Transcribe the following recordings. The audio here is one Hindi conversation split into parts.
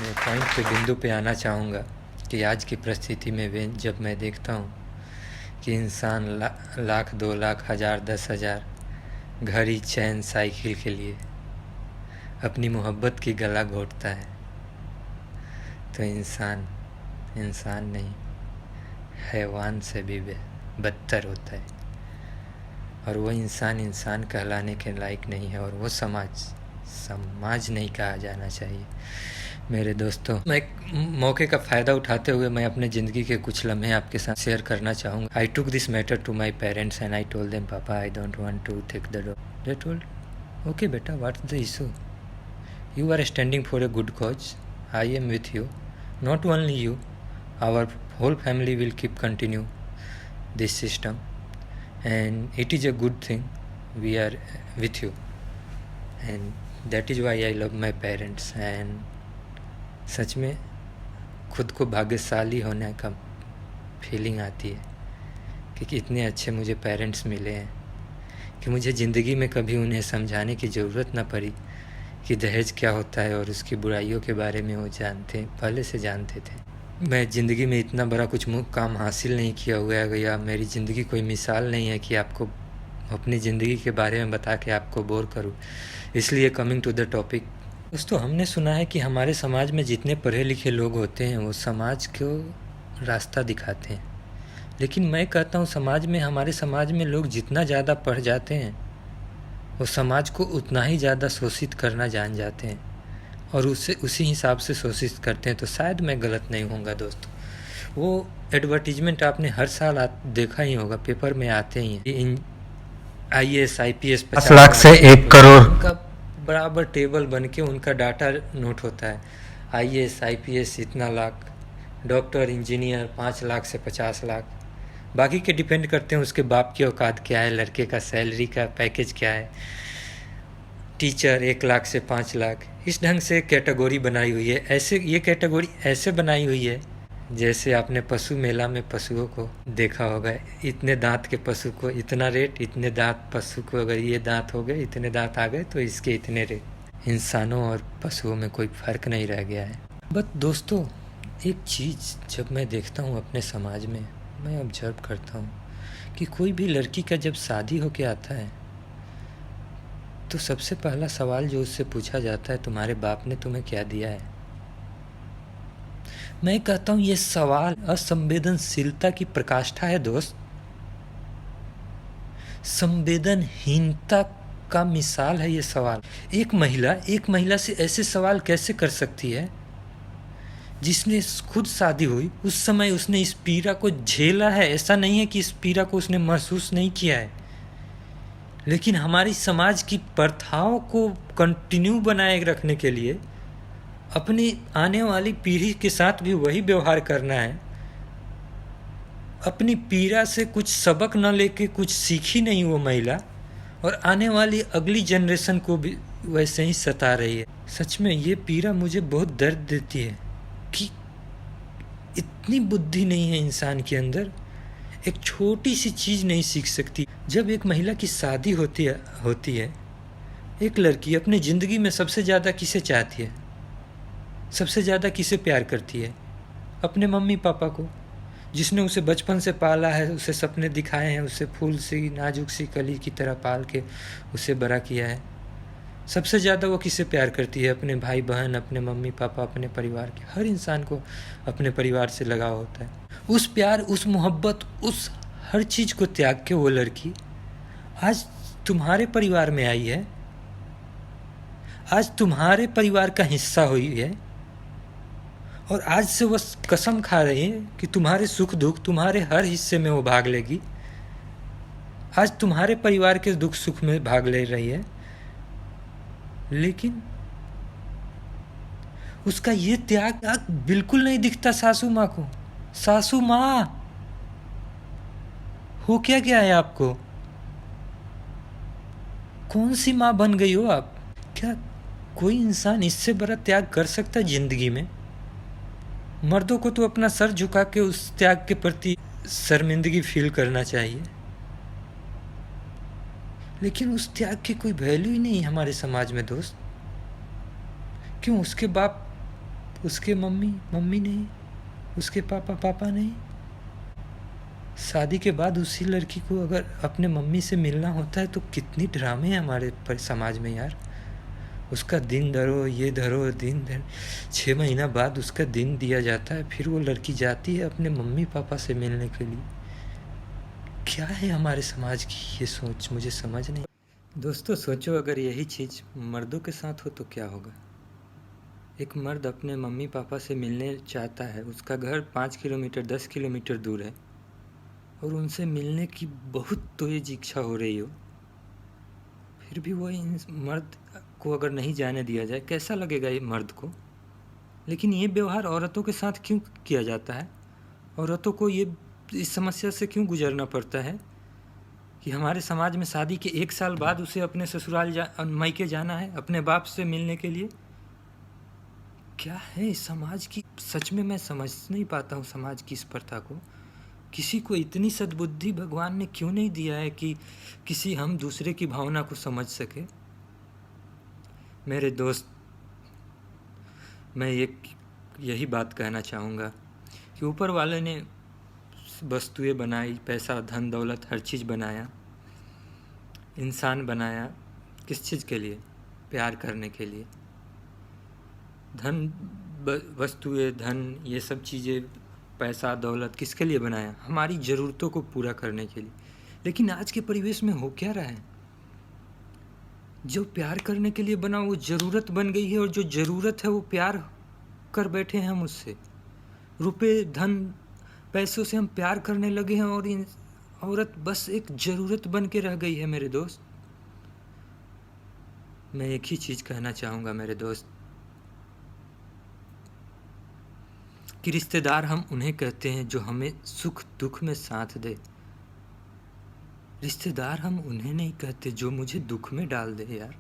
मैं पॉइंट पे बिंदु पे आना चाहूँगा कि आज की परिस्थिति में जब मैं देखता हूँ कि इंसान लाख 2 लाख 1000 10,000 घड़ी चैन साइकिल के लिए अपनी मोहब्बत की गला घोंटता है, तो इंसान इंसान नहीं, हैवान से भी बदतर होता है। और वो इंसान इंसान कहलाने के लायक नहीं है, और वो समाज नहीं कहा जाना चाहिए। मेरे दोस्तों, मैं मौके का फ़ायदा उठाते हुए मैं अपने ज़िंदगी के कुछ लम्हे आपके साथ शेयर करना चाहूँगा। I took this matter to my parents and I told them, पापा I don't want to take the dog. They told, okay बेटा, what's the issue? You are standing for a good cause. I am with you. Not only you, our whole family will keep continue this system, and it is a good thing we are with you, and that is why I love my parents. And सच में खुद को भाग्यशाली होने का फीलिंग आती है कि कितने अच्छे मुझे पेरेंट्स मिले हैं, कि मुझे ज़िंदगी में कभी उन्हें समझाने की ज़रूरत ना पड़ी कि दहेज क्या होता है, और उसकी बुराइयों के बारे में वो पहले से जानते थे। मैं ज़िंदगी में इतना बड़ा कुछ काम हासिल नहीं किया हुआ है, या मेरी ज़िंदगी कोई मिसाल नहीं है कि आपको अपनी ज़िंदगी के बारे में बता के आपको बोर करूं। इसलिए कमिंग टू द टॉपिक, दोस्तों, हमने सुना है कि हमारे समाज में जितने पढ़े लिखे लोग होते हैं वो समाज को रास्ता दिखाते हैं, लेकिन मैं कहता हूँ हमारे समाज में लोग जितना ज़्यादा पढ़ जाते हैं वो समाज को उतना ही ज़्यादा शोषित करना जान जाते हैं, और उसी हिसाब से शोषित करते हैं। तो शायद मैं गलत नहीं होऊंगा दोस्तों। वो एडवर्टीजमेंट आपने हर साल देखा ही होगा, पेपर में आते ही हैं। IAS IPS 50 लाख से 1 करोड़ का बराबर टेबल बन के उनका डाटा नोट होता है। IAS IPS इतना लाख, डॉक्टर इंजीनियर 5 लाख से 50 लाख, बाकी के डिपेंड करते हैं उसके बाप की औकात क्या है, लड़के का सैलरी का पैकेज क्या है। टीचर 1 लाख से 5 लाख, इस ढंग से कैटेगरी बनाई हुई है। ये कैटेगरी ऐसे बनाई हुई है जैसे आपने पशु मेला में पशुओं को देखा होगा, इतने दांत के पशु को इतना रेट, इतने दांत पशु को अगर ये दांत हो गए, इतने दांत आ गए तो इसके इतने रेट। इंसानों और पशुओं में कोई फ़र्क नहीं रह गया है। बट दोस्तों, एक चीज़ जब मैं देखता हूँ अपने समाज में, मैं ऑब्जर्व करता हूँ कि कोई भी लड़की का जब शादी होके आता है तो सबसे पहला सवाल जो उससे पूछा जाता है, तुम्हारे बाप ने तुम्हें क्या दिया है? मैं कहता हूँ ये सवाल असंवेदनशीलता की प्रकाष्ठा है दोस्त। संवेदनहीनता का मिसाल है ये सवाल। एक महिला से ऐसे सवाल कैसे कर सकती है जिसने खुद शादी हुई, उस समय उसने इस पीड़ा को झेला है। ऐसा नहीं है कि इस पीड़ा को उसने महसूस नहीं किया है, लेकिन हमारी समाज की प्रथाओं को कंटिन्यू बनाए रखने के लिए अपनी आने वाली पीढ़ी के साथ भी वही व्यवहार करना है। अपनी पीड़ा से कुछ सबक न लेके कुछ सीखी नहीं वो महिला, और आने वाली अगली जनरेशन को भी वैसे ही सता रही है। सच में ये पीड़ा मुझे बहुत दर्द देती है कि इतनी बुद्धि नहीं है इंसान के अंदर, एक छोटी सी चीज़ नहीं सीख सकती। जब एक महिला की शादी होती है, एक लड़की अपनी ज़िंदगी में सबसे ज़्यादा किसे चाहती है, सबसे ज़्यादा किसे प्यार करती है? अपने मम्मी पापा को, जिसने उसे बचपन से पाला है, उसे सपने दिखाए हैं, उसे फूल सी नाजुक सी कली की तरह पाल के उसे बड़ा किया है। सबसे ज़्यादा वो किसे प्यार करती है? अपने भाई बहन, अपने मम्मी पापा, अपने परिवार के। हर इंसान को अपने परिवार से लगाव होता है। उस प्यार, उस मोहब्बत, उस हर चीज़ को त्याग के वो लड़की आज तुम्हारे परिवार में आई है, आज तुम्हारे परिवार का हिस्सा हुई है, और आज से वो कसम खा रही है कि तुम्हारे सुख दुख, तुम्हारे हर हिस्से में वो भाग लेगी। आज तुम्हारे परिवार के दुख सुख में भाग ले रही है, लेकिन उसका ये त्याग बिल्कुल नहीं दिखता सासू माँ को। सासू माँ हो क्या गया है आपको? कौन सी माँ बन गई हो आप? क्या कोई इंसान इससे बड़ा त्याग कर सकता है जिंदगी में? मर्दों को तो अपना सर झुका के उस त्याग के प्रति शर्मिंदगी फील करना चाहिए, लेकिन उस त्याग की कोई वैल्यू ही नहीं हमारे समाज में दोस्त। क्यों? उसके बाप उसके मम्मी मम्मी नहीं, उसके पापा पापा नहीं। शादी के बाद उसी लड़की को अगर अपने मम्मी से मिलना होता है तो कितनी ड्रामे हैं हमारे समाज में यार। उसका दिन धरो, ये धरो, दिन धरो, 6 महीना बाद उसका दिन दिया जाता है, फिर वो लड़की जाती है अपने मम्मी पापा से मिलने के लिए। क्या है हमारे समाज की ये सोच, मुझे समझ नहीं। दोस्तों सोचो, अगर यही चीज़ मर्दों के साथ हो तो क्या होगा। एक मर्द अपने मम्मी पापा से मिलने चाहता है, उसका घर 5 किलोमीटर 10 किलोमीटर दूर है, और उनसे मिलने की बहुत तेज इच्छा हो रही हो, फिर भी वो इन मर्द को अगर नहीं जाने दिया जाए, कैसा लगेगा ये मर्द को। लेकिन ये व्यवहार औरतों के साथ क्यों किया जाता है? औरतों को ये इस समस्या से क्यों गुजरना पड़ता है कि हमारे समाज में शादी के 1 साल बाद उसे अपने ससुराल मायके जाना है अपने बाप से मिलने के लिए? क्या है इस समाज की, सच में मैं समझ नहीं पाता हूँ समाज की इस प्रथा को। किसी को इतनी सद्बुद्धि भगवान ने क्यों नहीं दिया है कि किसी हम दूसरे की भावना को समझ सके। मेरे दोस्त, मैं यही बात कहना चाहूँगा कि ऊपर वाले ने वस्तुएं बनाई, पैसा धन दौलत हर चीज़ बनाया, इंसान बनाया, किस चीज़ के लिए? प्यार करने के लिए। वस्तुएं, धन, ये सब चीज़ें, पैसा दौलत किसके लिए बनाया? हमारी ज़रूरतों को पूरा करने के लिए। लेकिन आज के परिवेश में हो क्या रहा है? जो प्यार करने के लिए बना वो ज़रूरत बन गई है, और जो ज़रूरत है वो प्यार कर बैठे हैं हम उससे। रुपए धन पैसों से हम प्यार करने लगे हैं, और औरत बस एक ज़रूरत बन के रह गई है। मेरे दोस्त, मैं एक ही चीज़ कहना चाहूँगा मेरे दोस्त, कि रिश्तेदार हम उन्हें कहते हैं जो हमें सुख दुख में साथ दे। रिश्तेदार हम उन्हें नहीं कहते जो मुझे दुख में डाल दे। यार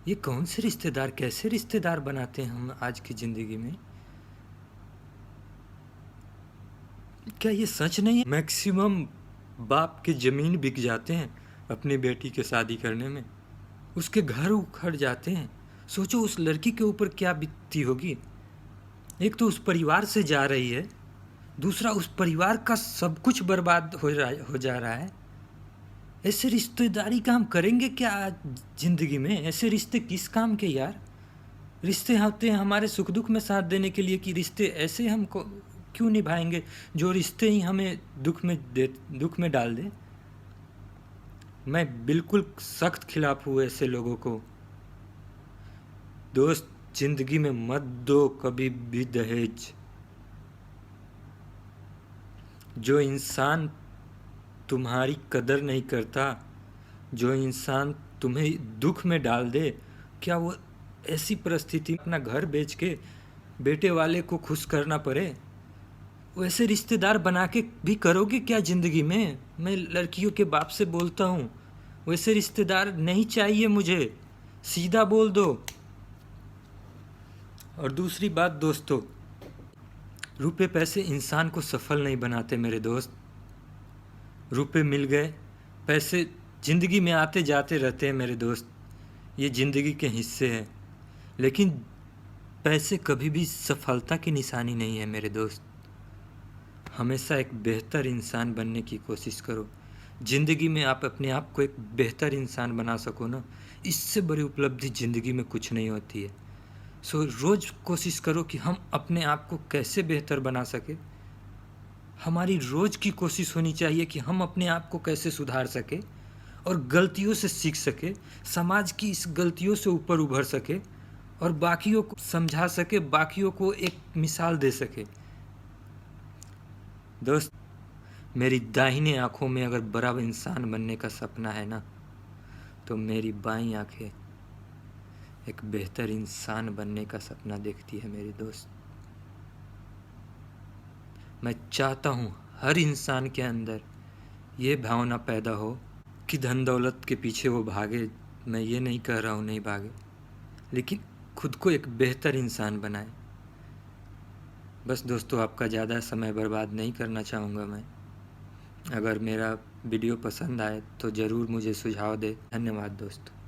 ये कौन से रिश्तेदार, कैसे रिश्तेदार बनाते हैं हम आज की ज़िंदगी में? क्या ये सच नहीं है? मैक्सिमम बाप के ज़मीन बिक जाते हैं अपनी बेटी के शादी करने में, उसके घर उखड़ जाते हैं। सोचो उस लड़की के ऊपर क्या बीतती होगी। एक तो उस परिवार से जा रही है, दूसरा उस परिवार का सब कुछ बर्बाद हो जा रहा है। ऐसे रिश्तेदारी का हम करेंगे क्या ज़िंदगी में? ऐसे रिश्ते किस काम के यार? रिश्ते होते हैं हमारे सुख दुख में साथ देने के लिए, कि रिश्ते ऐसे हमको क्यों निभाएंगे जो रिश्ते ही हमें दुख में डाल दे? मैं बिल्कुल सख्त खिलाफ हूँ ऐसे लोगों को। दोस्त, जिंदगी में मत दो कभी भी दहेज। जो इंसान तुम्हारी कदर नहीं करता, जो इंसान तुम्हें दुख में डाल दे, क्या वो ऐसी परिस्थिति में अपना घर बेच के बेटे वाले को खुश करना पड़े? वैसे रिश्तेदार बना के भी करोगे क्या ज़िंदगी में? मैं लड़कियों के बाप से बोलता हूँ, वैसे रिश्तेदार नहीं चाहिए मुझे, सीधा बोल दो। और दूसरी बात दोस्तों, रुपए पैसे इंसान को सफल नहीं बनाते मेरे दोस्त। रुपए मिल गए, पैसे ज़िंदगी में आते जाते रहते हैं मेरे दोस्त, ये ज़िंदगी के हिस्से हैं। लेकिन पैसे कभी भी सफलता की निशानी नहीं है मेरे दोस्त। हमेशा एक बेहतर इंसान बनने की कोशिश करो। ज़िंदगी में आप अपने आप को एक बेहतर इंसान बना सको ना, इससे बड़ी उपलब्धि ज़िंदगी में कुछ नहीं होती है। सो रोज़ कोशिश करो कि हम अपने आप को कैसे बेहतर बना सके। हमारी रोज़ की कोशिश होनी चाहिए कि हम अपने आप को कैसे सुधार सके और गलतियों से सीख सके, समाज की इस गलतियों से ऊपर उभर सके और बाकियों को समझा सके, बाकियों को एक मिसाल दे सके। दोस्त, मेरी दाहिने आँखों में अगर बड़ा इंसान बनने का सपना है ना, तो मेरी बाईं आँखें एक बेहतर इंसान बनने का सपना देखती है मेरे दोस्त। मैं चाहता हूँ हर इंसान के अंदर ये भावना पैदा हो कि धन दौलत के पीछे वो भागे। मैं ये नहीं कह रहा हूँ नहीं भागे, लेकिन खुद को एक बेहतर इंसान बनाए। बस दोस्तों, आपका ज़्यादा समय बर्बाद नहीं करना चाहूँगा मैं। अगर मेरा वीडियो पसंद आए तो ज़रूर मुझे सुझाव दें। धन्यवाद दोस्तों।